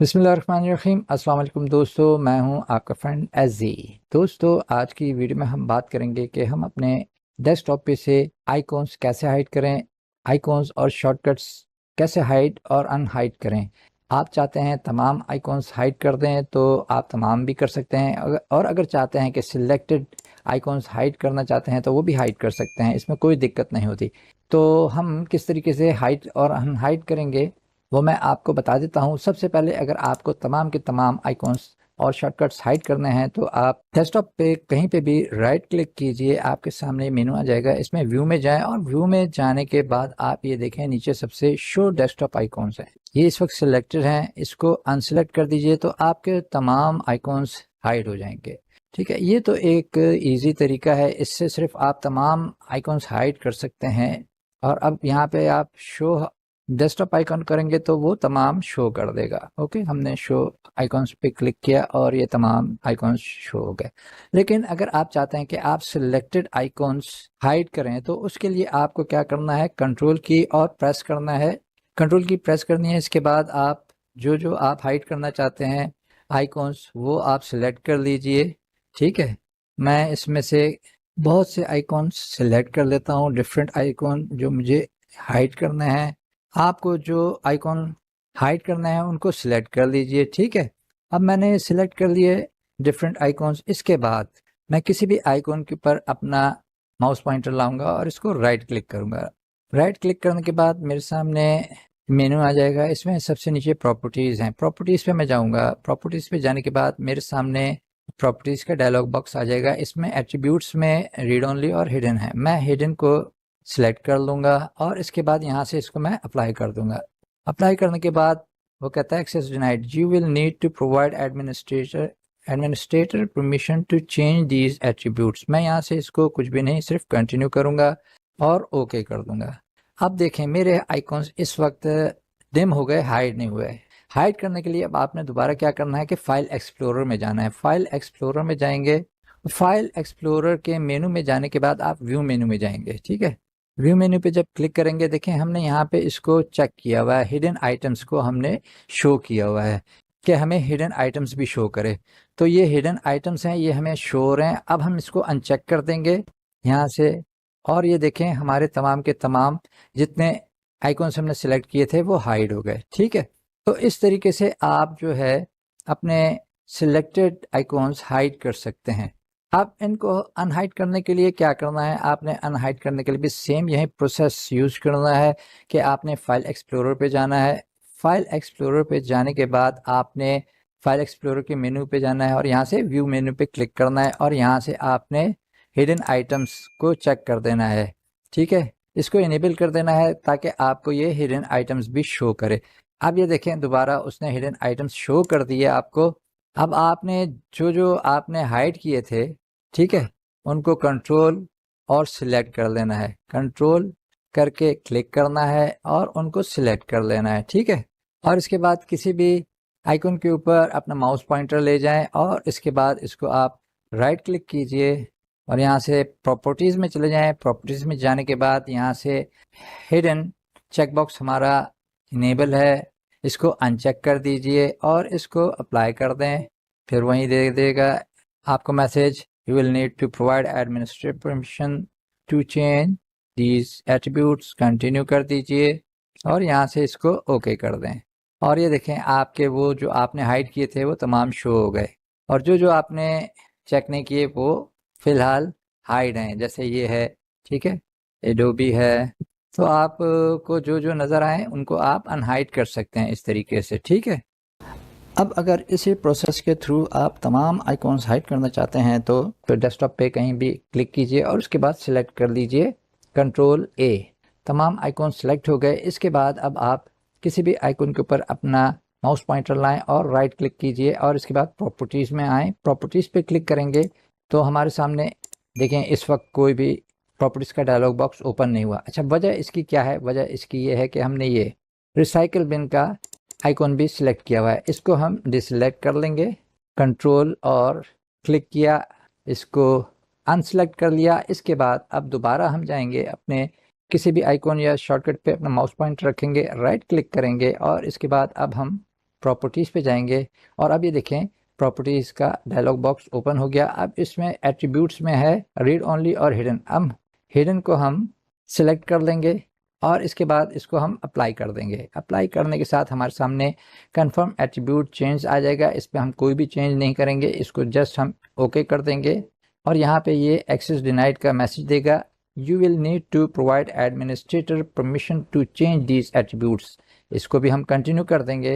बिस्मिल्लाहिर्रहमानिर्रहीम। अस्सलाम वालेकुम दोस्तों, मैं हूं आपका फ्रेंड एजी। दोस्तों, आज की वीडियो में हम बात करेंगे कि हम अपने डेस्कटॉप पे से आइकॉन्स कैसे हाइड करें, आइकॉन्स और शॉर्टकट्स कैसे हाइड और अनहाइड करें। आप चाहते हैं तमाम आइकॉन्स हाइड कर दें तो आप तमाम भी कर सकते हैं, और अगर चाहते हैं कि सिलेक्टेड आइकॉन्स हाइड करना चाहते हैं तो वो भी हाइड कर सकते हैं, इसमें कोई दिक्कत नहीं होती। तो हम किस तरीके से हाइड और अनहाइड करेंगे वो मैं आपको बता देता हूँ। सबसे पहले अगर आपको तमाम के तमाम आइकॉन्स और शॉर्टकट्स हाइड करने हैं तो आप डेस्कटॉप पे कहीं पे भी राइट क्लिक कीजिए, आपके सामने मेनू आ जाएगा, इसमें व्यू में जाएं और व्यू में जाने के बाद आप ये देखें नीचे सबसे शो डेस्कटॉप आइकॉन्स है, ये इस वक्त सिलेक्टेड हैं, इसको अनसेलेक्ट कर दीजिए तो आपके तमाम आइकॉन्स हाइड हो जाएंगे। ठीक है, ये तो एक इजी तरीका है, इससे सिर्फ आप तमाम आइकॉन्स हाइड कर सकते हैं। और अब यहाँ पे आप शो डेस्कटॉप आइकॉन करेंगे तो वो तमाम शो कर देगा। ओके, हमने शो आइकॉन्स पे क्लिक किया और ये तमाम आइकॉन्स शो हो गए। लेकिन अगर आप चाहते हैं कि आप सिलेक्टेड आइकॉन्स हाइड करें तो उसके लिए आपको क्या करना है, कंट्रोल की और प्रेस करना है। कंट्रोल की प्रेस करनी है, इसके बाद आप जो जो आप हाइड करना चाहते हैं आइकॉन्स वो आप सिलेक्ट कर लीजिए। ठीक है, मैं इसमें से बहुत से आइकॉन्स सिलेक्ट कर लेता हूँ, डिफरेंट आइकॉन जो मुझे हाइड करने हैं। आपको जो आइकॉन हाइड करना है उनको सिलेक्ट कर लीजिए। ठीक है, अब मैंने सिलेक्ट कर लिए डिफरेंट आइकॉन्स। इसके बाद मैं किसी भी आइकॉन के ऊपर अपना माउस पॉइंटर लाऊंगा और इसको राइट क्लिक करूंगा। राइट क्लिक करने के बाद मेरे सामने मेनू आ जाएगा, इसमें सबसे नीचे प्रॉपर्टीज़ हैं, प्रॉपर्टीज़ पे मैं जाऊंगा। प्रॉपर्टीज़ पे जाने के बाद मेरे सामने प्रॉपर्टीज़ का डायलॉग बॉक्स आ जाएगा, इसमें एट्रीब्यूट्स में रीड ओनली और हिडन है, मैं हिडन को सिलेक्ट कर लूँगा और इसके बाद यहाँ से इसको मैं अप्लाई कर दूंगा। अप्लाई करने के बाद वो कहता है access denied, you will need to provide administrator permission to change these attributes. मैं यहाँ से इसको कुछ भी नहीं, सिर्फ कंटिन्यू करूँगा और ओके कर दूंगा। अब देखें मेरे आइकॉन्स इस वक्त डिम हो गए, हाइड नहीं हुए। हाइड करने के लिए अब आपने दोबारा क्या करना है कि फाइल एक्सप्लोरर में जाना है। फाइल एक्सप्लोरर में जाएंगे, फाइल एक्सप्लोरर के मेनू में जाने के बाद आप व्यू मेनू में जाएंगे। ठीक है, व्यू मेन्यू पे जब क्लिक करेंगे, देखें हमने यहाँ पे इसको चेक किया हुआ है, हिडन आइटम्स को हमने शो किया हुआ है कि हमें हिडन आइटम्स भी शो करे। तो ये हिडन आइटम्स हैं, ये हमें शो हो रहे हैं। अब हम इसको अनचेक कर देंगे यहाँ से और ये देखें हमारे तमाम के तमाम जितने आइकॉन्स हमने सेलेक्ट किए थे वो हाइड हो गए। ठीक है, तो इस तरीके से आप जो है अपने सिलेक्टेड आइकॉन्स हाइड कर सकते हैं। अब इनको अनहाइड करने के लिए क्या करना है, आपने अनहाइड करने के लिए भी सेम यही प्रोसेस यूज करना है कि आपने फाइल एक्सप्लोरर पे जाना है। फाइल एक्सप्लोरर पे जाने के बाद आपने फाइल एक्सप्लोरर के मेनू पे जाना है और यहाँ से व्यू मेनू पे क्लिक करना है और यहाँ से आपने हिडन आइटम्स को चेक कर देना है। ठीक है, इसको इनेबल कर देना है ताकि आपको ये हिडन आइटम्स भी शो करे। अब ये देखें दोबारा उसने हिडन आइटम्स शो कर दिए आपको। अब आपने जो जो आपने हाइड किए थे, ठीक है, उनको कंट्रोल और सिलेक्ट कर लेना है, कंट्रोल करके क्लिक करना है और उनको सिलेक्ट कर लेना है। ठीक है, और इसके बाद किसी भी आइकन के ऊपर अपना माउस पॉइंटर ले जाएं और इसके बाद इसको आप राइट क्लिक कीजिए और यहाँ से प्रॉपर्टीज़ में चले जाएं। प्रॉपर्टीज़ में जाने के बाद यहाँ से हिडन चेकबॉक्स हमारा इनेबल है, इसको अनचेक कर दीजिए और इसको अप्लाई कर दें, फिर वहीं दे देगा आपको message, you will need to provide administrative permission to change these attributes। Continue कर दीजिए और यहाँ से इसको ओके कर दें और ये देखें आपके वो जो आपने हाइड किए थे वो तमाम शो हो गए और जो जो आपने चेक नहीं किए वो फिलहाल हाइड हैं, जैसे ये है। ठीक है, एडोबी है, तो आपको जो जो नज़र आए उनको आप अनहाइड कर सकते हैं इस तरीके से। ठीक है, अब अगर इसी प्रोसेस के थ्रू आप तमाम आइकॉन्स हाइड करना चाहते हैं तो फिर डेस्कटॉप पे कहीं भी क्लिक कीजिए और उसके बाद सिलेक्ट कर लीजिए कंट्रोल ए। तमाम आइकॉन सिलेक्ट हो गए। इसके बाद अब आप किसी भी आइकॉन के ऊपर अपना माउस पॉइंटर लाएं और राइट क्लिक कीजिए और इसके बाद प्रॉपर्टीज़ में आएँ। प्रॉपर्टीज़ पे क्लिक करेंगे तो हमारे सामने देखें इस वक्त कोई भी प्रॉपर्टीज़ का डायलॉग बॉक्स ओपन नहीं हुआ। अच्छा, वजह इसकी क्या है? वजह इसकी ये है कि हमने ये रिसाइकिल बिन का आइकॉन भी सिलेक्ट किया हुआ है, इसको हम डिसलेक्ट कर लेंगे। कंट्रोल और क्लिक किया, इसको अनसेलेक्ट कर लिया। इसके बाद अब दोबारा हम जाएंगे अपने किसी भी आइकॉन या शॉर्टकट पे अपना माउस पॉइंटर रखेंगे, राइट क्लिक करेंगे और इसके बाद अब हम प्रॉपर्टीज़ पे जाएंगे और अब ये देखें प्रॉपर्टीज़ का डायलॉग बॉक्स ओपन हो गया। अब इसमें एट्रीब्यूट्स में है रीड ओनली और हिडन। अब हिडन को हम सिलेक्ट कर लेंगे और इसके बाद इसको हम अप्लाई कर देंगे। अप्लाई करने के साथ हमारे सामने कन्फर्म एट्रीब्यूट चेंज आ जाएगा। इस पर हम कोई भी चेंज नहीं करेंगे, इसको जस्ट हम ओके कर देंगे और यहाँ पे ये एक्सेस डिनाइड का मैसेज देगा। You will need to provide administrator permission to change these attributes. इसको भी हम कंटिन्यू कर देंगे।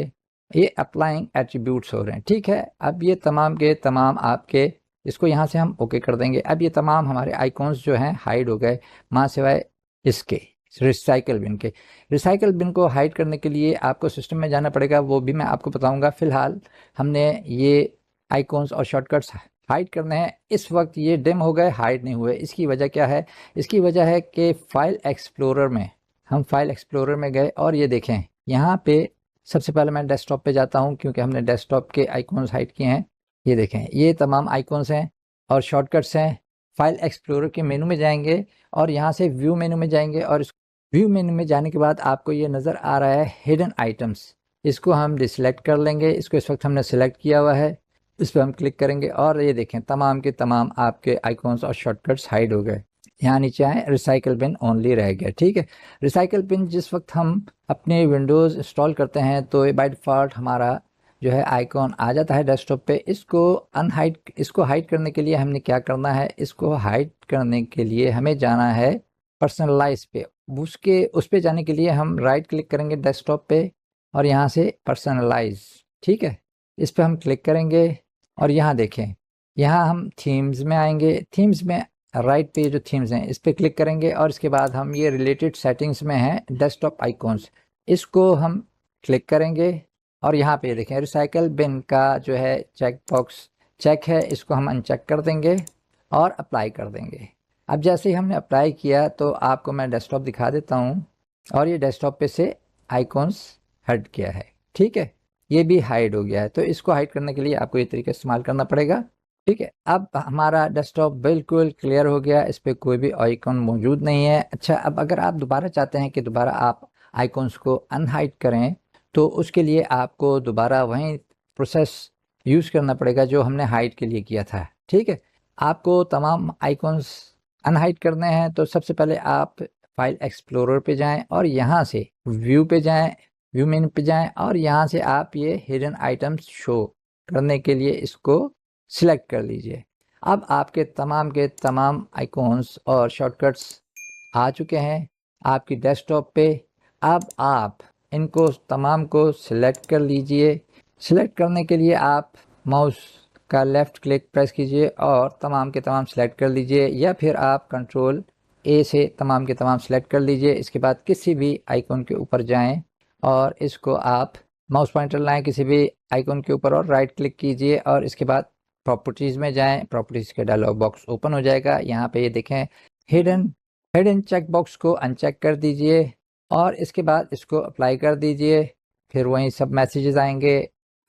ये अप्लाइंग एट्रीब्यूट्स हो रहे हैं, ठीक है। अब ये तमाम के तमाम आपके, इसको यहाँ से हम ओके कर देंगे। अब ये तमाम हमारे आइकॉन्स जो हैं हाइड हो गए, माँ सिवाय इसके रिसाइकल बिन के। रिसाइकल बिन को हाइड करने के लिए आपको सिस्टम में जाना पड़ेगा, वो भी मैं आपको बताऊंगा। फिलहाल हमने ये आइकॉन्स और शॉर्टकट्स हाइड करने हैं। इस वक्त ये डिम हो गए, हाइड नहीं हुए। इसकी वजह क्या है? इसकी वजह है कि फाइल एक्सप्लोरर में, हम फाइल एक्सप्लोरर में गए और ये देखें यहाँ पे सबसे पहले मैं डेस्कटॉप पे जाता हूँ क्योंकि हमने डेस्कटॉप के आइकॉन्स हाइड किए हैं। ये देखें ये तमाम आइकॉन्स हैं और शॉर्टकट्स हैं। फाइल एक्सप्लोरर के मेनू में जाएंगे और यहाँ से व्यू मेनू में जाएंगे और व्यू मेनू में जाने के बाद आपको ये नज़र आ रहा है हिडन आइटम्स। इसको हम डिसलेक्ट कर लेंगे। इसको इस वक्त हमने सेलेक्ट किया हुआ है, इस पर हम क्लिक करेंगे और ये देखें तमाम के तमाम आपके आइकॉन्स और शॉर्टकट्स हाइड हो गए। यहाँ नीचे आए, रिसाइकल बिन ओनली रह गया, ठीक है। रिसाइकल बिन जिस वक्त हम अपने विंडोज़ इंस्टॉल करते हैं तो ये बाय डिफ़ॉल्ट हमारा जो है आइकॉन आ जाता है डेस्कटॉप पे। इसको हाइड करने के लिए हमने क्या करना है? इसको हाइड करने के लिए हमें जाना है पर्सनलाइज पे। उस पे जाने के लिए हम राइट क्लिक करेंगे डेस्कटॉप पे और यहाँ से पर्सनलाइज, ठीक है, इस पे हम क्लिक करेंगे और यहाँ देखें, यहाँ हम थीम्स में आएंगे। थीम्स में राइट पे जो थीम्स हैं इस पे क्लिक करेंगे और इसके बाद हम ये रिलेटेड सेटिंग्स में हैं डेस्कटॉप आइकॉन्स, इसको हम क्लिक करेंगे और यहाँ पे देखें रिसाइकल बिन का जो है चेक बॉक्स चेक है, इसको हम अनचेक कर देंगे और अप्लाई कर देंगे। अब जैसे ही हमने अप्लाई किया तो आपको मैं डेस्कटॉप दिखा देता हूँ और ये डेस्कटॉप पे से आइकॉन्स हट गया है, ठीक है, ये भी हाइड हो गया है। तो इसको हाइड करने के लिए आपको ये तरीका इस्तेमाल करना पड़ेगा, ठीक है। अब हमारा डेस्कटॉप बिल्कुल क्लियर हो गया, इस पर कोई भी आइकॉन मौजूद नहीं है। अच्छा, अब अगर आप दोबारा चाहते हैं कि दोबारा आप आइकॉन्स को अनहाइड करें तो उसके लिए आपको दोबारा वही प्रोसेस यूज़ करना पड़ेगा जो हमने हाइड के लिए किया था, ठीक है। आपको तमाम आइकॉन्स अनहाइड करने हैं तो सबसे पहले आप फाइल एक्सप्लोरर पे जाएं और यहाँ से व्यू पे जाएं, व्यू मेनू पे जाएं और यहाँ से आप ये हिडन आइटम्स शो करने के लिए इसको सिलेक्ट कर लीजिए। अब आपके तमाम आइकॉन्स और शॉर्टकट्स आ चुके हैं आपकी डेस्कटॉप पे। अब आप इनको तमाम को सिलेक्ट कर लीजिए। सिलेक्ट करने के लिए आप माउस का लेफ़्ट क्लिक प्रेस कीजिए और तमाम के तमाम सिलेक्ट कर लीजिए, या फिर आप कंट्रोल ए से तमाम के तमाम सिलेक्ट कर लीजिए। इसके बाद किसी भी आइकॉन के ऊपर जाएं और इसको आप माउस पॉइंटर लाएं किसी भी आइकॉन के ऊपर और राइट क्लिक कीजिए और इसके बाद प्रॉपर्टीज़ में जाएं। प्रॉपर्टीज़ के डायलॉग बॉक्स ओपन हो जाएगा। यहाँ पे ये देखें हिडन चेक बॉक्स को अनचेक कर दीजिए और इसके बाद इसको अप्लाई कर दीजिए। फिर वहीं सब मैसेजेस आएंगे,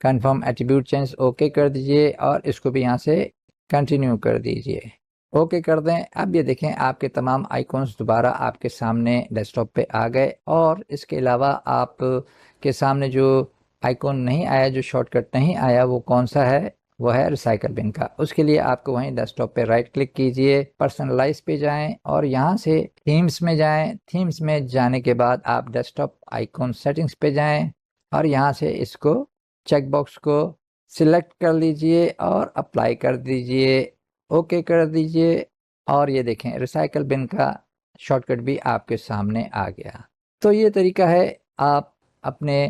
कन्फर्म एट्रीब्यूट चेंज ओके कर दीजिए और इसको भी यहाँ से कंटिन्यू कर दीजिए, ओके कर दें। अब ये देखें आपके तमाम आइकॉन्स दोबारा आपके सामने डेस्कटॉप पे आ गए और इसके अलावा आप के सामने जो आइकॉन नहीं आया, जो शॉर्टकट नहीं आया, वो कौन सा है? वो है रिसाइकल बिन का। उसके लिए आपको वहीं डेस्कटॉप पे राइट क्लिक कीजिए, पर्सनलाइज पे जाएं और यहाँ से थीम्स में जाएं। थीम्स में जाने के बाद आप डेस्कटॉप आइकॉन सेटिंग्स पे जाएं और यहाँ से इसको चेक बॉक्स को सिलेक्ट कर लीजिए और अप्लाई कर दीजिए, ओके कर दीजिए और ये देखें रिसाइकल बिन का शॉर्टकट भी आपके सामने आ गया। तो ये तरीका है आप अपने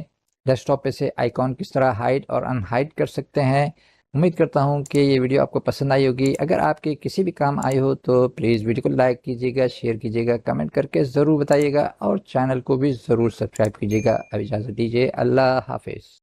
डेस्कटॉप पे से आइकॉन किस तरह हाइड और अनहाइड कर सकते हैं। उम्मीद करता हूँ कि ये वीडियो आपको पसंद आई होगी। अगर आपके किसी भी काम आई हो तो प्लीज़ वीडियो को लाइक कीजिएगा, शेयर कीजिएगा, कमेंट करके ज़रूर बताइएगा और चैनल को भी ज़रूर सब्सक्राइब कीजिएगा। अब इजाज़त दीजिए, अल्लाह हाफिज़।